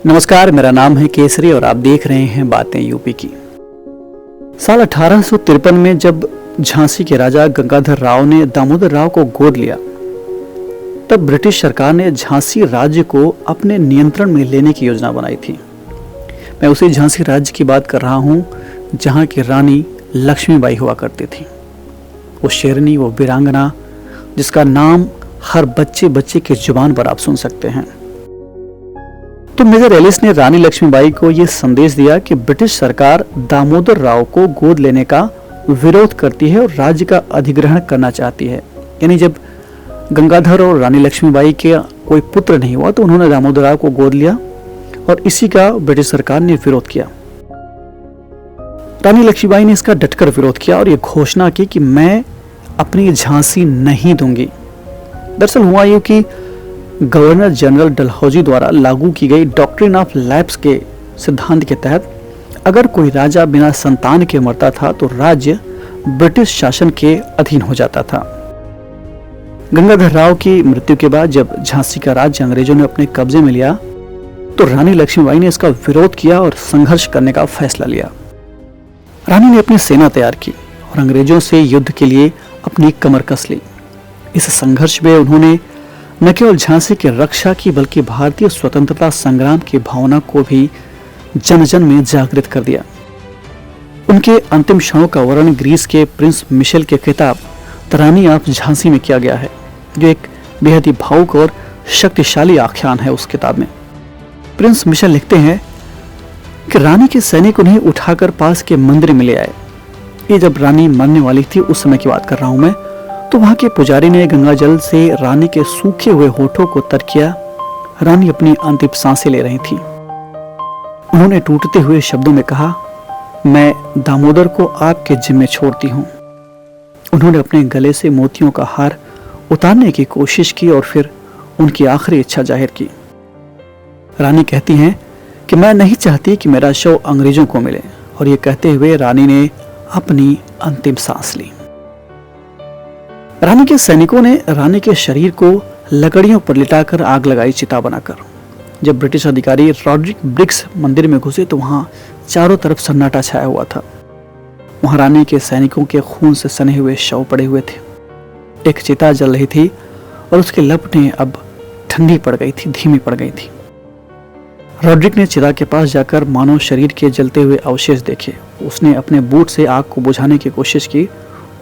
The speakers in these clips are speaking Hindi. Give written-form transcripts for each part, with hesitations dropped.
नमस्कार, मेरा नाम है केसरी और आप देख रहे हैं बातें यूपी की। साल 1853 में जब झांसी के राजा गंगाधर राव ने दामोदर राव को गोद लिया, तब ब्रिटिश सरकार ने झांसी राज्य को अपने नियंत्रण में लेने की योजना बनाई थी। मैं उसी झांसी राज्य की बात कर रहा हूं जहां की रानी लक्ष्मीबाई हुआ करती थी। वो शेरनी, वो वीरांगना जिसका नाम हर बच्चे की जुबान पर आप सुन सकते हैं। तो मेजर एलिस ने रानी लक्ष्मीबाई को यह संदेश दिया कि ब्रिटिश सरकार दामोदर राव को गोद लेने का विरोध करती है और राज्य का अधिग्रहण करना चाहती है। यानी जब गंगाधर और रानी लक्ष्मीबाई के कोई पुत्र नहीं हुआ तो उन्होंने दामोदर राव को गोद लिया और इसी का ब्रिटिश सरकार ने विरोध किया। रानी लक्ष्मीबाई ने इसका डटकर विरोध किया और यह घोषणा की कि मैं अपनी झांसी नहीं दूंगी। दरअसल हुआ यूं कि गवर्नर जनरल डलहौजी द्वारा लागू की गई डॉक्ट्रिन ऑफ लैप्स के सिद्धांत के तहत अगर कोई राजा बिना संतान के मरता था तो राज्य ब्रिटिश शासन के अधीन हो जाता था। गंगाधर राव की मृत्यु के बाद जब झांसी का राज्य अंग्रेजों ने अपने कब्जे में लिया तो रानी लक्ष्मीबाई ने इसका विरोध किया और संघर्ष करने का फैसला लिया। रानी ने अपनी सेना तैयार की और अंग्रेजों से युद्ध के लिए अपनी कमर कस ली। इस संघर्ष में उन्होंने न केवल झांसी की रक्षा की बल्कि भारतीय स्वतंत्रता संग्राम की भावना को भी जन जन में जागृत कर दिया। उनके अंतिम क्षणों का वर्णन ग्रीस के प्रिंस मिशेल के किताब द रानी ऑफ झांसी में किया गया है, जो एक बेहद ही भावुक और शक्तिशाली आख्यान है। उस किताब में प्रिंस मिशेल लिखते हैं कि रानी के सैनिक उन्हें उठाकर पास के मंदिर में ले आए। ये जब रानी मरने वाली थी उस समय की बात कर रहा हूं मैं। तो वहां के पुजारी ने गंगा जल से रानी के सूखे हुए होठों को तर किया। रानी अपनी अंतिम सांसें ले रही थी। उन्होंने टूटते हुए शब्दों में कहा, मैं दामोदर को आपके जिम्मे छोड़ती हूं। उन्होंने अपने गले से मोतियों का हार उतारने की कोशिश की और फिर उनकी आखिरी इच्छा जाहिर की। रानी कहती हैं कि मैं नहीं चाहती कि मेरा शव अंग्रेजों को मिले, और ये कहते हुए रानी ने अपनी अंतिम सांस ली। रानी के सैनिकों ने रानी के शरीर को लकड़ियों पर लिटाकर आग लगाई, चिता बनाकर। जब ब्रिटिश अधिकारी रॉड्रिक ब्रिक्स मंदिर में घुसे तो वहां चारों तरफ सन्नाटा छाया हुआ था। वहां रानी के सैनिकों के खून से सने हुए शव पड़े हुए थे। एक चिता जल रही थी और उसकी लपटें अब ठंडी पड़ गई थी, धीमी पड़ गई थी। रॉड्रिक ने चिता के पास जाकर मानव शरीर के जलते हुए अवशेष देखे। उसने अपने बूट से आग को बुझाने की कोशिश की।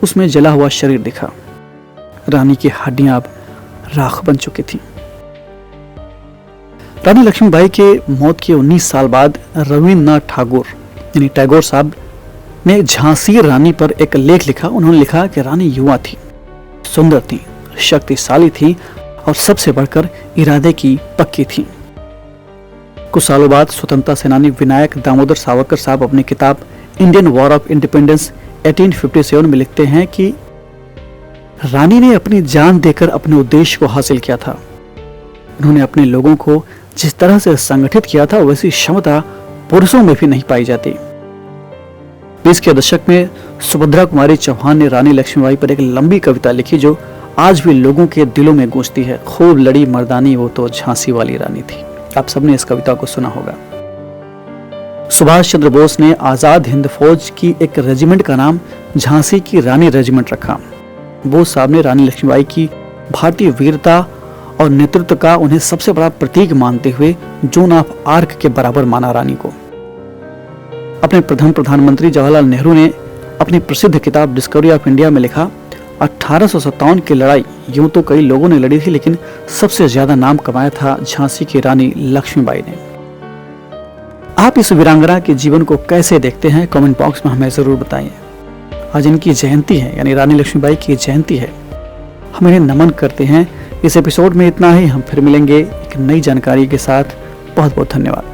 उसमें जला हुआ शरीर दिखा। रानी की हड्डियां अब राख बन चुकी थी। रानी लक्ष्मीबाई के मौत के 19 साल बाद रविन्द्रनाथ टैगोर यानी टैगोर साहब ने झांसी रानी पर एक लेख लिखा। उन्होंने लिखा कि रानी युवा थी, सुंदर थी, शक्तिशाली थी और सबसे बढ़कर इरादे की पक्की थी। कुछ सालों बाद स्वतंत्रता सेनानी विनायक दामोदर सावरकर साहब अपनी किताब इंडियन वॉर ऑफ इंडिपेंडेंस 1857 में लिखते हैं कि रानी ने अपनी जान देकर अपने उद्देश्य को हासिल किया था। उन्होंने अपने लोगों को जिस तरह से संगठित किया था वैसी क्षमता पुरुषों में भी नहीं पाई जाती। 20 के दशक में सुभद्रा कुमारी चौहान ने रानी लक्ष्मीबाई पर एक लंबी कविता लिखी जो आज भी लोगों के दिलों में गूंजती है। खूब लड़ी मर्दानी वो तो झांसी वाली रानी थी। आप सबने इस कविता को सुना होगा। सुभाष चंद्र बोस ने आजाद हिंद फौज की एक रेजिमेंट का नाम झांसी की रानी रेजिमेंट रखा। बोस साहब ने रानी लक्ष्मीबाई की भारतीय वीरता और नेतृत्व का उन्हें सबसे बड़ा प्रतीक मानते हुए जोन ऑफ आर्क के बराबर माना रानी को। अपने प्रथम प्रधानमंत्री जवाहरलाल नेहरू ने अपनी प्रसिद्ध किताब डिस्कवरी ऑफ इंडिया में लिखा, 1857 की लड़ाई यूं तो कई लोगों ने लड़ी थी, लेकिन सबसे ज्यादा नाम कमाया था झांसी की रानी लक्ष्मीबाई ने। आप इस वीरांगना के जीवन को कैसे देखते हैं, कमेंट बॉक्स में हमें जरूर बताइए। आज इनकी जयंती है, यानी रानी लक्ष्मीबाई की जयंती है। हम इन्हें नमन करते हैं। इस एपिसोड में इतना ही। हम फिर मिलेंगे एक नई जानकारी के साथ। बहुत बहुत धन्यवाद।